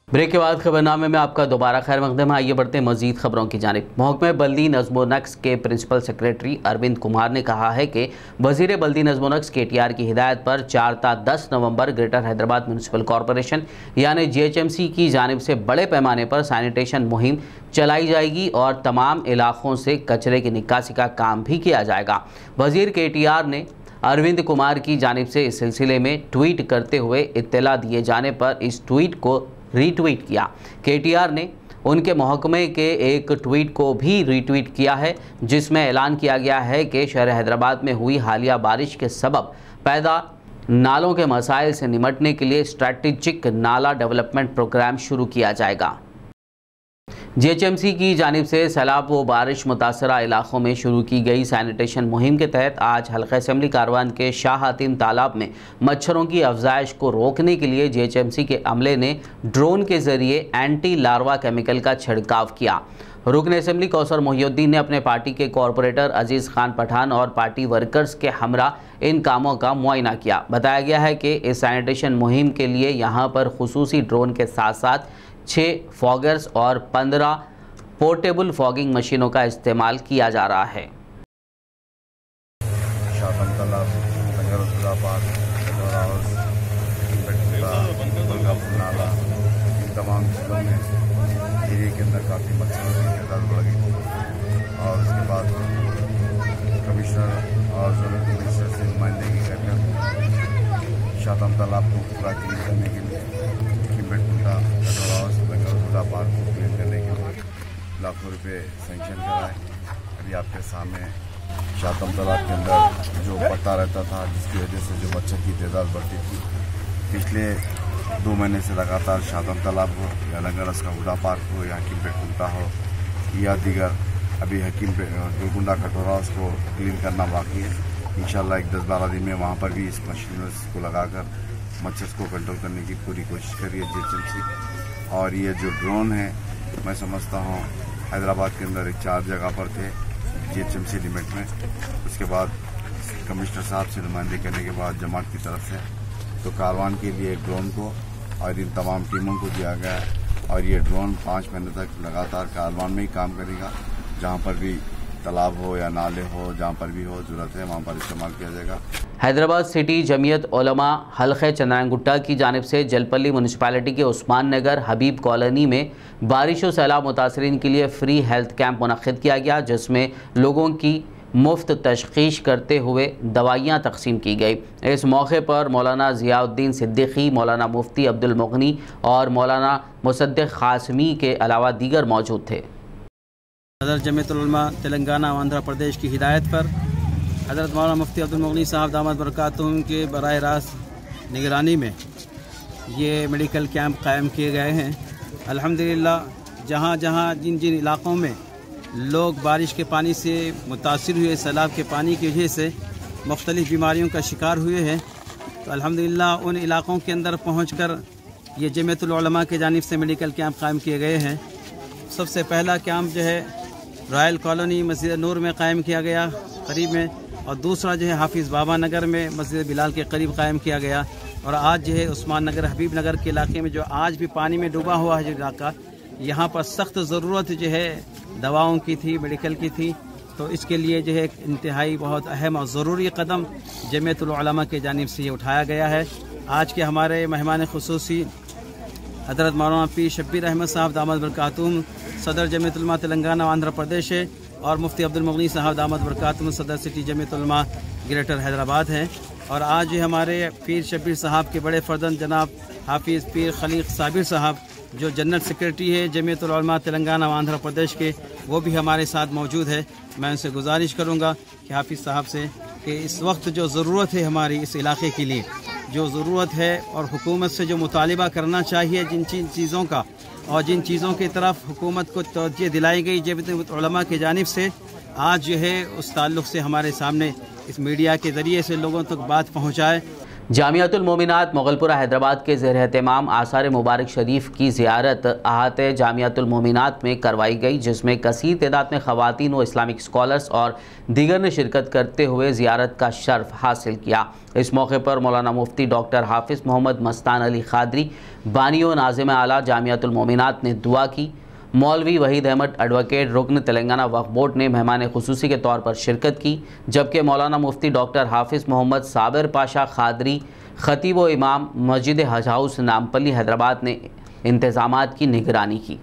Break के बाद खबरनामे में आपका दोबारा खैर मकदम है। आइए बढ़ते हैं मजीद खबरों की जानिब। महकमे बल्दी नज़्म व नक्श के प्रिंसिपल सेक्रेटरी अरविंद कुमार ने कहा है कि वज़ीर बल्दी नज़्म व नक्श KTR की हिदायत पर 4 ता 10 नवंबर ग्रेटर हैदराबाद म्यूनसिपल कॉरपोरेशन यानी GHMC की जानिब से बड़े पैमाने पर सैनिटेशन मुहिम चलाई जाएगी और तमाम इलाकों से कचरे की निकासी का काम भी किया जाएगा। वज़ीर KTR ने अरविंद कुमार की जानिब से इस सिलसिले में ट्वीट करते हुए इत्तला दिए जाने पर इस ट्वीट को रीट्वीट किया। KTR ने उनके महकमे के एक ट्वीट को भी रीट्वीट किया है जिसमें ऐलान किया गया है कि शहर हैदराबाद में हुई हालिया बारिश के सबब पैदा नालों के मसाइल से निपटने के लिए स्ट्रैटेजिक नाला डेवलपमेंट प्रोग्राम शुरू किया जाएगा। GHMC की जानिब से सैलाब व बारिश मुतासरा इलाकों में शुरू की गई सैनिटेशन मुहिम के तहत आज हल्का असम्बली कारवान के शाह हातिम तालाब में मच्छरों की अफजाइश को रोकने के लिए GHMC के अमले ने ड्रोन के जरिए एंटी लार्वा केमिकल का छिड़काव किया। रुकन असम्बली कौसर मोहिउद्दीन ने अपने पार्टी के कॉरपोरेटर अजीज़ खान पठान और पार्टी वर्कर्स के हमरा इन कामों का मुआयना किया। बताया गया है कि इस सैनिटेशन मुहिम के लिए यहाँ पर खुसूसी ड्रोन के साथ साथ 6 फॉगर्स और 15 पोर्टेबल फॉगिंग मशीनों का इस्तेमाल किया जा रहा है। तमाम जिलों में एरिया के अंदर काफ़ी मच्छरों की तादाद बढ़ गई और उसके बाद कमिश्नर और जोनल कमिश्नर से नुमाइंदगी करकर शाहतम तालाब को पूरा क्लीन करने के लिए पार्क को क्लीन करने के लिए लाखों रुपए सेंक्शन कराए। अभी आपके सामने शाहतम तालाब के अंदर जो पट्टा रहता था जिसकी वजह से जो मच्छर की तादाद बढ़ती थी, पिछले 2 महीने से लगातार शाहतम तालाब हो या लंगरस का हुडा पार्क हो या हकीम पेट कुंटा हो या दीगर अभी हकीम गुलकुंडा कटोरा उसको क्लीन करना बाकी है। इंशाल्लाह एक 10-12 दिन में वहाँ पर भी इस मशीनों को लगाकर मच्छर को कंट्रोल करने की पूरी कोशिश करी है GHMC। और ये जो ड्रोन है मैं समझता हूँ हैदराबाद के अंदर 4 जगह पर थे GHMC लिमिट में, उसके बाद कमिश्नर साहब से नुमाइंदगी करने के बाद जमात की तरफ से तो कारवान के लिए एक ड्रोन को और इन तमाम टीमों को दिया गया है और ये ड्रोन 5 महीने तक लगातार कारवान में ही काम करेगा। जहाँ पर भी तालाब हो या नाले हो जहाँ पर भी हो जरूरत है वहाँ पर इस्तेमाल किया जाएगा। हैदराबाद सिटी जमीयत उलमा हल्के चंद्रायन-गुट्टा की जानिब से जलपल्ली म्यूनसिपालिटी के उस्मान नगर हबीब कॉलोनी में बारिश और सैलाब मुतासरीन के लिए फ्री हेल्थ कैंप मुनक्किद किया गया जिसमें लोगों की मुफ्त तशखीश करते हुए दवाइयाँ तकसीम की गई। इस मौके पर मौलाना ज़ियाउद्दीन सिद्दीकी, मौलाना मुफ्ती अब्दुल मुगनी और मौलाना मुसद्दिक क़ासिमी के अलावा दीगर मौजूद थे। सदर जमीयत उलमा तेलंगाना और आंध्र प्रदेश की हिदायत पर हज़रत मौलाना मुफ्ती अब्दुल मुगनी साहब दामद बरकातुहुम के बराह रास्त निगरानी में ये मेडिकल कैंप कायम किए गए हैं। अल्हम्दुलिल्लाह जहाँ जहाँ जिन जिन इलाक़ों में लोग बारिश के पानी से मुतासिर हुए, सैलाब के पानी की वजह से मुख्तलिफ़ बीमारियों का शिकार हुए हैं, तो अल्हम्दुलिल्लाह उन इलाक़ों के अंदर पहुँचकर ये जमीयत उलमा के जानिब से मेडिकल कैंप कायम किए गए हैं। सबसे पहला कैंप जो है रॉयल कॉलोनी मस्जिद नूर में कायम किया गया करीब में, और दूसरा जो है हाफिज़ बाबा नगर में मस्जिद बिलाल के करीब कायम किया गया, और आज जो है उस्मान नगर हबीब नगर के इलाके में जो आज भी पानी में डूबा हुआ है जो इलाका, यहाँ पर सख्त ज़रूरत जो है दवाओं की थी, मेडिकल की थी, तो इसके लिए जो है एक इंतहाई बहुत अहम और ज़रूरी कदम जमीयत उलमा के जानिब से ये उठाया गया है। आज के हमारे मेहमान खुसूसी हज़रत मौलाना पीर शब्बीर अहमद साहब दामद बरकातुहुम सदर जमीयत उलमा तेलंगाना और आंध्र प्रदेश है, और मुफ्ती अब्दुल मुगनी साहब दामद बरकातुहुम सदर सिटी जमीयत उलमा ग्रेटर हैदराबाद हैं। और आज हमारे पीर शब्बीर साहब के बड़े फर्जन जनाब हाफिज़ पीर खलीक साबिर साहब जो जनरल सेक्रेटरी है जमीयत उलमा तेलंगाना और आंध्र प्रदेश के, वो भी हमारे साथ मौजूद है। मैं उनसे गुजारिश करूँगा कि हाफिज़ साहब से कि इस वक्त जो ज़रूरत है हमारी इस इलाके के लिए जो ज़रूरत है और हुकूमत से जो मुतालिबा करना चाहिए जिन चीज़ों का और जिन चीज़ों की तरफ हुकूमत को तवज्जो दिलाई गई जमीयत उलमा की जानिब से, आज जो है उस ताल्लुक़ से हमारे सामने इस मीडिया के ज़रिए से लोगों तक बात पहुँचाए। जामियातुल मोमिनात मोगलपुरा हैदराबाद के ज़ेर एहतमाम आसार मुबारक शरीफ की ज़ियारत अहात जामियातुल मोमिनात में करवाई गई, जिसमें कसीर तादाद में ख़वातीन व इस्लामिक स्कॉलर्स और दीगर ने शिरकत करते हुए ज़ियारत का शर्फ हासिल किया। इस मौके पर मौलाना मुफ्ती डॉक्टर हाफिज़ मोहम्मद मस्तान अली खादरी बानी व नाज़िम आला जामियातुल मोमिनात ने दुआ की। मौलवी वहीद अहमद एडवोकेट रुकन तेलंगाना वक्फ बोर्ड ने मेहमान खुसूसी के तौर पर शिरकत की, जबकि मौलाना मुफ्ती डॉक्टर हाफिज़ मोहम्मद साबिर पाशा खादरी खतीब व इमाम मस्जिद हज हाउस नामपल्ली हैदराबाद ने इंतज़ामात की निगरानी की।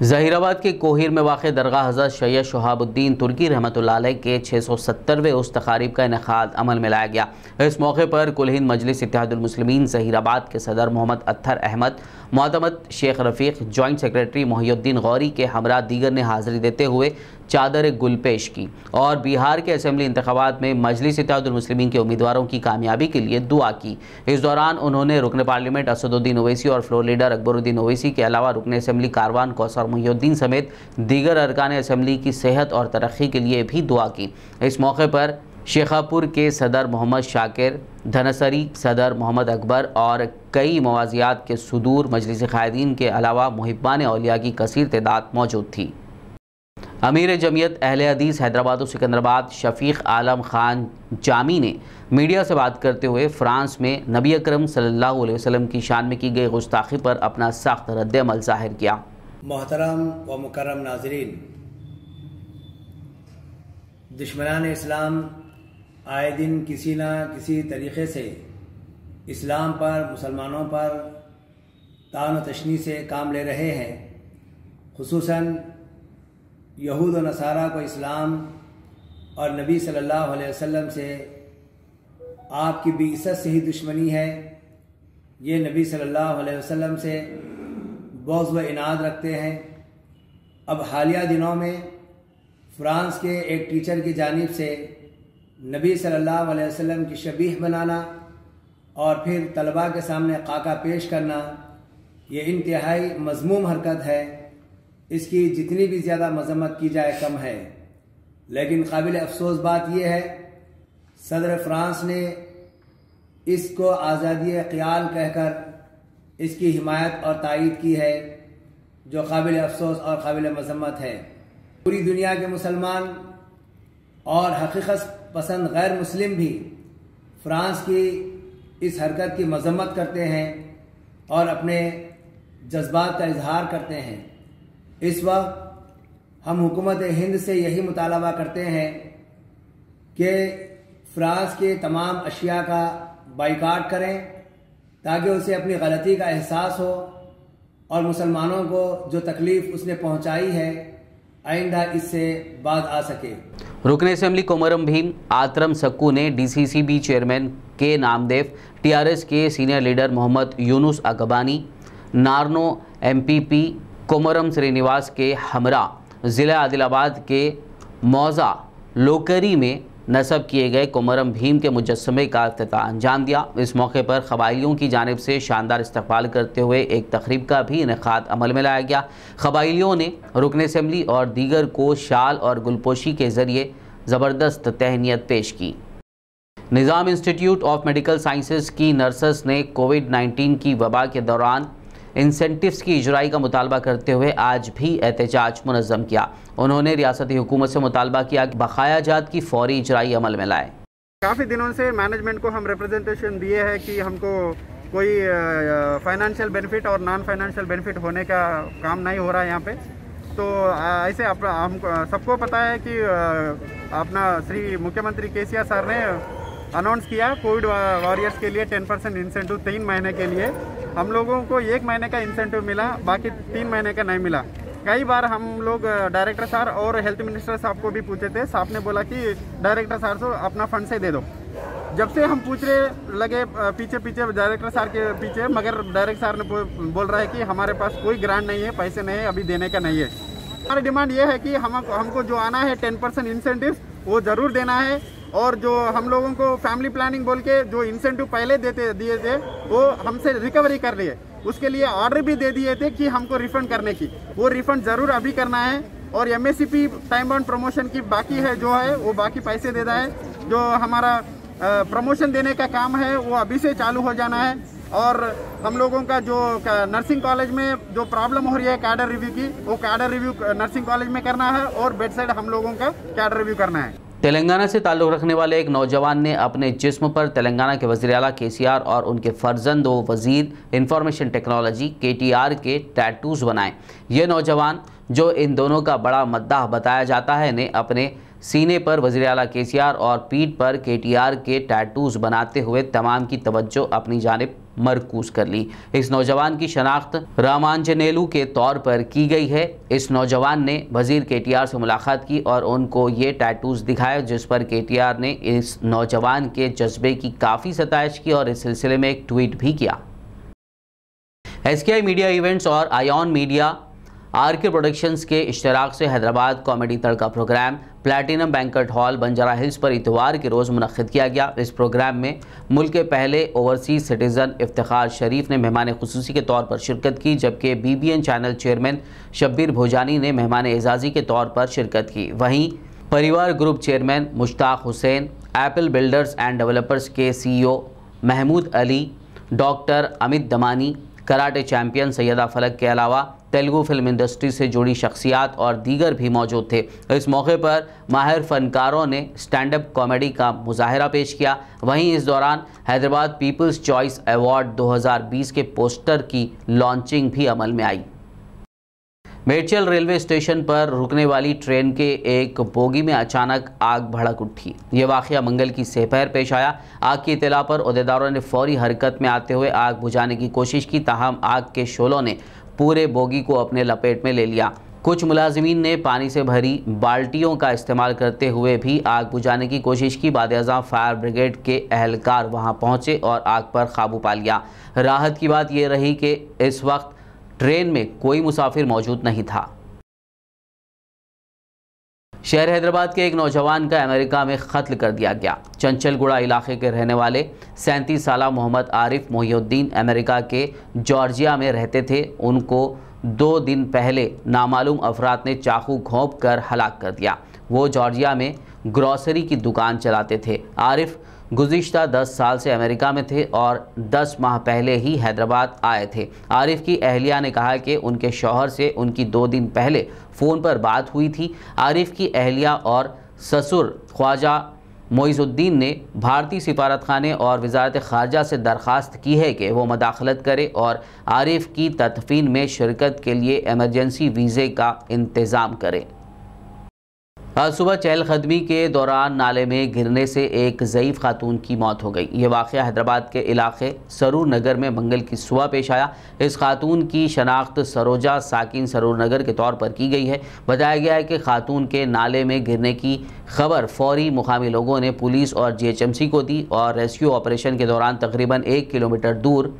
ज़हीराबाद के कोहिर में वाक़ दरगाह हज़रत सैयद शहाबुद्दीन तुर्की रहमतुल्लाह अलैह के 670वें उस तक़ारीब का इनेकाद अमल में लाया गया। इस मौके पर कुल हिंद मजलिस इत्तेहादुल मुस्लिमीन ज़हीराबाद के सदर मोहम्मद अत्तर अहमद, मोअतमद शेख रफ़ीक, जॉइंट सेक्रेटरी मोहिउद्दीन गौरी के हमरा दीगर ने हाज़िरी देते हुए चादर गुल पेश की और बिहार के असेंबली इंतखाबात में मजलिस इत्तेहादुल मुस्लिमीन के उम्मीदवारों की कामयाबी के लिए दुआ की। इस दौरान उन्होंने रुकन पार्लियामेंट असदुद्दीन ओवैसी और फ्लोर लीडर अकबरुद्दीन ओवैसी के अलावा रुकन असेंबली कारवान कौसर मोहिउद्दीन समेत दीगर अरकान असेंबली की सेहत और तरक्की के लिए भी दुआ की। इस मौके पर शेखापुर के सदर मोहम्मद शाकिर, धनसरी सदर मोहम्मद अकबर और कई मवाजियात के सुदूर मजलिस क़ायदीन के अलावा मुहिब्बान औलिया की कसीर तादाद मौजूद थी। अमीर जमीयत अहले हदीस हैदराबाद और सिकंदराबाद शफीक आलम खान जामी ने मीडिया से बात करते हुए फ्रांस में नबी अकरम सल्लल्लाहु अलैहि वसल्लम की शान में की गई गुस्ताखी पर अपना सख्त रद्द-ए-अमल ज़ाहिर किया। मोहतरम व मुकर्रम नाज़रीन, दुश्मनान इस्लाम आए दिन किसी न किसी तरीक़े से इस्लाम पर, मुसलमानों पर तान व तशनी से काम ले रहे हैं। खुसूसन यहूद व नसारा को इस्लाम और नबी सल्लल्लाहु अलैहि वसल्लम से आपकी बिइज़्ज़त से ही दुश्मनी है। ये नबी सल्लल्लाहु अलैहि वसल्लम से बुग़्ज़ व इनाद रखते हैं। अब हालिया दिनों में फ्रांस के एक टीचर की जानिब से नबी सल्लल्लाहु अलैहि वसल्लम की शबीह बनाना और फिर तलबा के सामने काका पेश करना, ये इंतहाई मज़मूम हरकत है। इसकी जितनी भी ज़्यादा मज़म्मत की जाए कम है। लेकिन काबिल अफसोस बात यह है, सदर फ्रांस ने इसको आज़ादी क़याल कहकर इसकी हिमायत और तायीद की है, जो काबिल अफसोस और काबिल मज़म्मत है। पूरी दुनिया के मुसलमान और हकीकत पसंद गैर मुस्लिम भी फ्रांस की इस हरकत की मज़म्मत करते हैं और अपने जज्बात का इजहार करते हैं। इस वक्त हम हुकूमत हिंद से यही मुतालबा करते हैं कि फ्रांस के तमाम अशिया का बाइकाट करें, ताकि उसे अपनी गलती का एहसास हो और मुसलमानों को जो तकलीफ़ उसने पहुंचाई है आइंदा इससे बाज आ सके। रुकन असेंबली कोमरम भीम आतरम सक्कू ने DCCB चेयरमैन के नामदेव, TRS के senior leader Mohammed Yunus Agbani, Narnoor MPP Komaram Srinivas के हमरा, ज़िला आदिलाबाद के मौज़ा लोकरी में नस्ब किए गए कोमरम भीम के मुजस्समे का इफ्तिताह अंजाम दिया। इस मौके पर क़बाइलियों की जानिब से शानदार इस्तक़बाल करते हुए एक तक़रीब का भी इनेकाद अमल में लाया गया। क़बाइलियों ने रुकन असेंबली और दीगर को शाल और गुलपोशी के ज़रिए ज़बरदस्त तहनीत पेश की। निज़ाम इंस्टीट्यूट ऑफ मेडिकल साइंसेज़ की नर्सेस ने कोविड-19 की वबा के दौरान इंसेंटिव्स की इजराई का मुतालबा करते हुए आज भी एहतजाज मुनज़्ज़म किया। उन्होंने रियासती हुकूमत से मुतालबा किया कि बकाया जात की फौरी इजराई अमल में लाए। काफ़ी दिनों से मैनेजमेंट को हम रिप्रेजेंटेशन दिए हैं कि हमको कोई फाइनेंशियल बेनिफिट और नॉन फाइनेंशियल बेनिफिट होने का काम नहीं हो रहा है यहाँ पे। तो ऐसे हम सबको पता है कि अपना श्री मुख्यमंत्री KCR सर ने अनाउंस किया कोविड वॉरियर्स के लिए 10% इंसेंटिव 3 महीने के लिए। हम लोगों को 1 महीने का इंसेंटिव मिला, बाकी 3 महीने का नहीं मिला। कई बार हम लोग डायरेक्टर साहब और हेल्थ मिनिस्टर साहब को भी पूछे थे, साहब ने बोला कि डायरेक्टर साहब को अपना फंड से दे दो। जब से हम पूछने लगे पीछे डायरेक्टर साहब के पीछे, मगर डायरेक्टर साहब ने बोल रहा है कि हमारे पास कोई ग्रांट नहीं है, पैसे नहीं है, अभी देने का नहीं है। हमारी डिमांड ये है कि हमको जो आना है 10% इंसेंटिव वो ज़रूर देना है। और जो हम लोगों को फैमिली प्लानिंग बोल के जो इंसेंटिव पहले दिए थे वो हमसे रिकवरी कर रही है, उसके लिए ऑर्डर भी दे दिए थे कि हमको रिफंड करने की, वो रिफंड ज़रूर अभी करना है। और MSCP टाइम बाउंड प्रमोशन की बाकी है जो है वो बाकी पैसे देना है। जो हमारा प्रमोशन देने का काम है वो अभी से चालू हो जाना है। और हम लोगों का जो नर्सिंग कॉलेज में जो प्रॉब्लम हो रही है कैडर रिव्यू की, वो कैडर रिव्यू नर्सिंग कॉलेज में करना है और बेड साइड हम लोगों का कैडर रिव्यू करना है। तेलंगाना से ताल्लुक़ रखने वाले एक नौजवान ने अपने जिस्म पर तेलंगाना के वज़ीर आला KCR और उनके फर्जंद व वज़ीर इंफॉर्मेशन टेक्नोलॉजी KTR के टैटूज़ बनाए। ये नौजवान, जो इन दोनों का बड़ा मद्दाह बताया जाता है, ने अपने सीने पर वज़ीर आला KCR और पीठ पर KTR के टैटूज़ बनाते हुए तमाम की तवज्जो अपनी जानिब मरकूज़ कर ली। इस नौजवान की शनाख्त रामांजनेलू के तौर पर की गई है। इस नौजवान ने वज़ीर KTR से मुलाकात की और उनको ये टैटूज़ दिखाए, जिस पर KTR ने इस नौजवान के जज्बे की काफ़ी सताइश की और इस सिलसिले में एक ट्वीट भी किया। SKI मीडिया इवेंट्स और आयॉन मीडिया RK प्रोडक्शंस के इश्तराक से Hyderabad comedy tadka programme platinum banquet hall Banjara Hills पर इतवार के रोज़ मुनक़्क़िद किया गया। इस प्रोग्राम में मुल्क के पहले ओवरसीज़ सिटीज़न इफ्तिखार शरीफ ने मेहमान खुसूसी के तौर पर शिरकत की, जबकि BBN channel chairman Shabbir Bhojani ने मेहमान एजाज़ी के तौर पर शिरकत की। वहीं Parivar group chairman Mushtaq Hussain, Apple builders and developers के CEO Mahmood Ali, doctor Amit Damani, karate champion Syeda Falak के अलावा तेलुगु फिल्म इंडस्ट्री से जुड़ी शख्सियात और दीगर भी मौजूद थे। इस मौके पर माहिर फनकारों ने स्टैंड अप कॉमेडी का मुजाहरा पेश किया। वहीं इस दौरान हैदराबाद पीपल्स चॉइस अवार्ड 2020 के पोस्टर की लॉन्चिंग भी अमल में आई। मेडचल रेलवे स्टेशन पर रुकने वाली ट्रेन के एक बोगी में अचानक आग भड़क उठी। ये वाक़या मंगल की सेहर पेश आया। आग की इत्तला पर ओहदेदारों ने फौरी हरकत में आते हुए आग बुझाने की कोशिश की, ताहम आग के शोलों ने पूरे बोगी को अपने लपेट में ले लिया। कुछ मुलाजिमीन ने पानी से भरी बाल्टियों का इस्तेमाल करते हुए भी आग बुझाने की कोशिश की। बाद-ए-आज़म फायर ब्रिगेड के अहलकार वहां पहुंचे और आग पर काबू पा लिया। राहत की बात यह रही कि इस वक्त ट्रेन में कोई मुसाफिर मौजूद नहीं था। शहर हैदराबाद के एक नौजवान का अमेरिका में कत्ल कर दिया गया। चंचलगुड़ा इलाके के रहने वाले 37 साला मोहम्मद आरिफ मोहिउद्दीन अमेरिका के जॉर्जिया में रहते थे। उनको 2 दिन पहले नामालूम अफराद ने चाकू घोंप कर हलाक कर दिया। वो जॉर्जिया में ग्रॉसरी की दुकान चलाते थे। आरिफ गुज़िश्ता 10 साल से अमेरिका में थे और 10 माह पहले ही हैदराबाद आए थे। आरिफ की अहलिया ने कहा कि उनके शौहर से उनकी 2 दिन पहले फ़ोन पर बात हुई थी। आरिफ की अहलिया और ससुर ख्वाजा मोइज़ुद्दीन ने भारतीय सिफारतखाने और वज़ारत ख़ारजा से दरख्वास्त की है कि वो मदाखलत करे और आरिफ की तदफीन में शिरकत के लिए एमरजेंसी वीज़े का इंतज़ाम करे। आज सुबह चहलकदमी के दौरान नाले में गिरने से एक ज़ईफ़ खातून की मौत हो गई। ये वाक़या हैदराबाद के इलाके सरूर नगर में मंगल की सुबह पेश आया। इस खातून की शनाख्त सरोजा साकिन सरूर नगर के तौर पर की गई है। बताया गया है कि खातून के नाले में गिरने की खबर फौरी मुकामी लोगों ने पुलिस और GHMC को दी और रेस्क्यू ऑपरेशन के दौरान तकरीबन 1 किलोमीटर दूर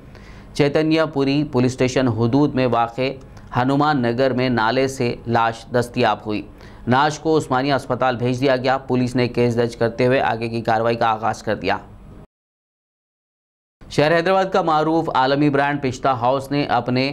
चैतन्यपुरी पुलिस स्टेशन हदूद में वाक़े हनुमान नगर में नाले से लाश दस्तयाब हुई। नाश को उस्मानिया अस्पताल भेज दिया गया। पुलिस ने केस दर्ज करते हुए आगे की कार्रवाई का आगाज कर दिया। शहर हैदराबाद का मारूफ आलमी ब्रांड पिस्ता हाउस ने अपने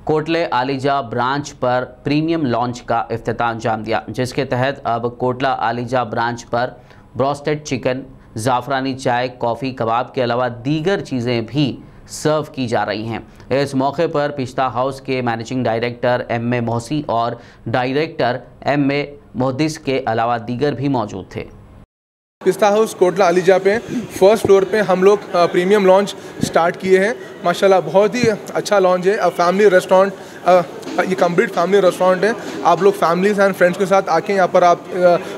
कोटले आलीजा ब्रांच पर प्रीमियम लॉन्च का इफ्तिताम अंजाम दिया, जिसके तहत अब कोटला आलीजा ब्रांच पर ब्रोस्टेड चिकन, ज़ाफ़रानी चाय, कॉफ़ी, कबाब के अलावा दीगर चीज़ें भी सर्व की जा रही हैं। इस मौके पर पिस्ता हाउस के मैनेजिंग डायरेक्टर MA मोहसी और डायरेक्टर MA मोहदिस के अलावा दीगर भी मौजूद थे। पिस्ता हाउस कोटला अलीजा पे फर्स्ट फ्लोर पे हम लोग प्रीमियम लॉन्च स्टार्ट किए हैं। माशाल्लाह बहुत ही अच्छा लॉन्च है। फैमिली रेस्टोरेंट, ये कंप्लीट फैमिली रेस्टोरेंट है। आप लोग फैमिलीज एंड फ्रेंड्स के साथ आके यहाँ पर आप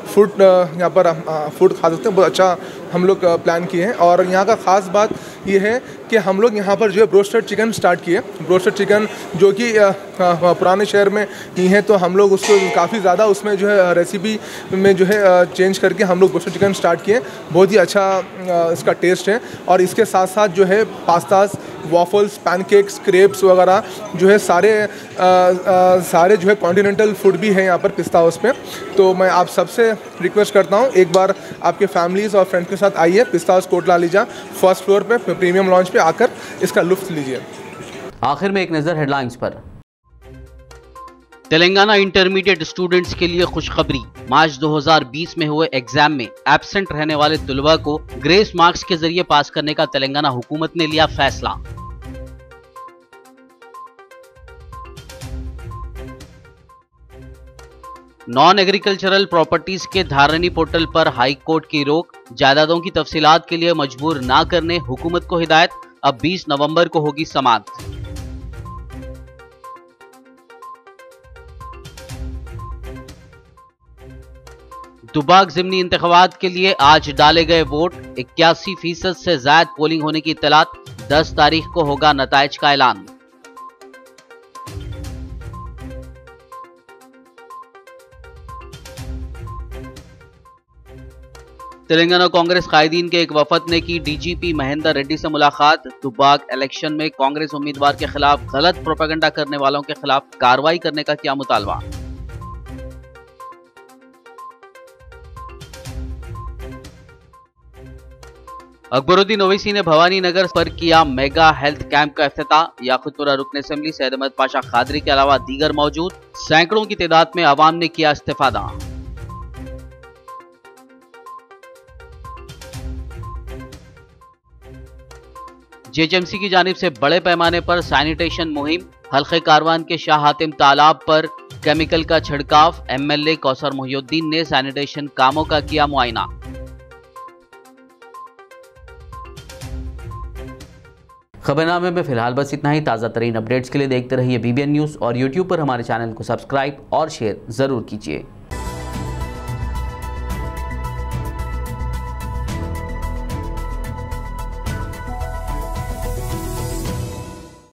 फूड खा सकते हैं। बहुत अच्छा हम लोग प्लान किए हैं। और यहाँ का ख़ास बात ये है कि हम लोग यहाँ पर जो है ब्रोस्टेड चिकन स्टार्ट किए। ब्रोस्टेड चिकन जो कि पुराने शहर में ही है, तो हम लोग उसको काफ़ी ज़्यादा उसमें जो है रेसिपी में जो है चेंज करके हम लोग ब्रोस्टेड चिकन स्टार्ट किए। बहुत ही अच्छा इसका टेस्ट है। और इसके साथ साथ जो है पास्ताज, वॉफल्स, पैनकेक्स, क्रेप्स वगैरह जो है सारे जो है कॉन्टिनेंटल फूड भी है यहाँ पर पिस्ता हाउस पे। तो मैं आप सबसे रिक्वेस्ट करता हूँ, एक बार आपके फैमिलीज़ और फ्रेंड्स के साथ आइए पिस्ता house Kotla ELISA first floor पे प्रीमियम लॉन्च पे आकर इसका लुत्फ़ लीजिए। आखिर में एक नज़र हेडलाइंस पर। तेलंगाना इंटरमीडिएट स्टूडेंट्स के लिए खुशखबरी। मार्च 2020 में हुए एग्जाम में एब्सेंट रहने वाले तलबा को ग्रेस मार्क्स के जरिए पास करने का तेलंगाना हुकूमत ने लिया फैसला। नॉन एग्रीकल्चरल प्रॉपर्टीज के धारणी पोर्टल पर हाई कोर्ट की रोक। जायदादों की तफसीलात के लिए मजबूर ना करने हुकूमत को हिदायत। अब 20 नवंबर को होगी समाअत। दुबाक ज़िमनी इंतखाबात के लिए आज डाले गए वोट। 81% से ज्यादा पोलिंग होने की इत्तलात। 10 तारीख को होगा नताइज का ऐलान। तेलंगाना कांग्रेस कायदीन के एक वफद ने की डीजीपी महेंदर रेड्डी से मुलाकात। दुबाक इलेक्शन में कांग्रेस उम्मीदवार के खिलाफ गलत प्रोपेगेंडा करने वालों के खिलाफ कार्रवाई करने का किया मुतालबा। अकबरुद्दीन ओवैसी ने भवानी नगर पर किया मेगा हेल्थ कैंप का इफ्तिताह। याकुतपुरा रुकन असेंबली सैयद अहमद पाशा खादरी के अलावा दीगर मौजूद। सैकड़ों की तादाद में आवाम ने किया इस्तिफादा। जेएचएमसी की जानिब से बड़े पैमाने पर सैनिटेशन मुहिम। हल्के कारवान के शाह हातिम तालाब पर केमिकल का छिड़काव। एमएलए कौसर मोहिउद्दीन ने सैनिटेशन कामों का किया मुआयना। खबरनामे में फिलहाल बस इतना ही। ताज़ा तरीन अपडेट्स के लिए देखते रहिए BBN न्यूज़ और YouTube पर हमारे चैनल को सब्सक्राइब और शेयर ज़रूर कीजिए।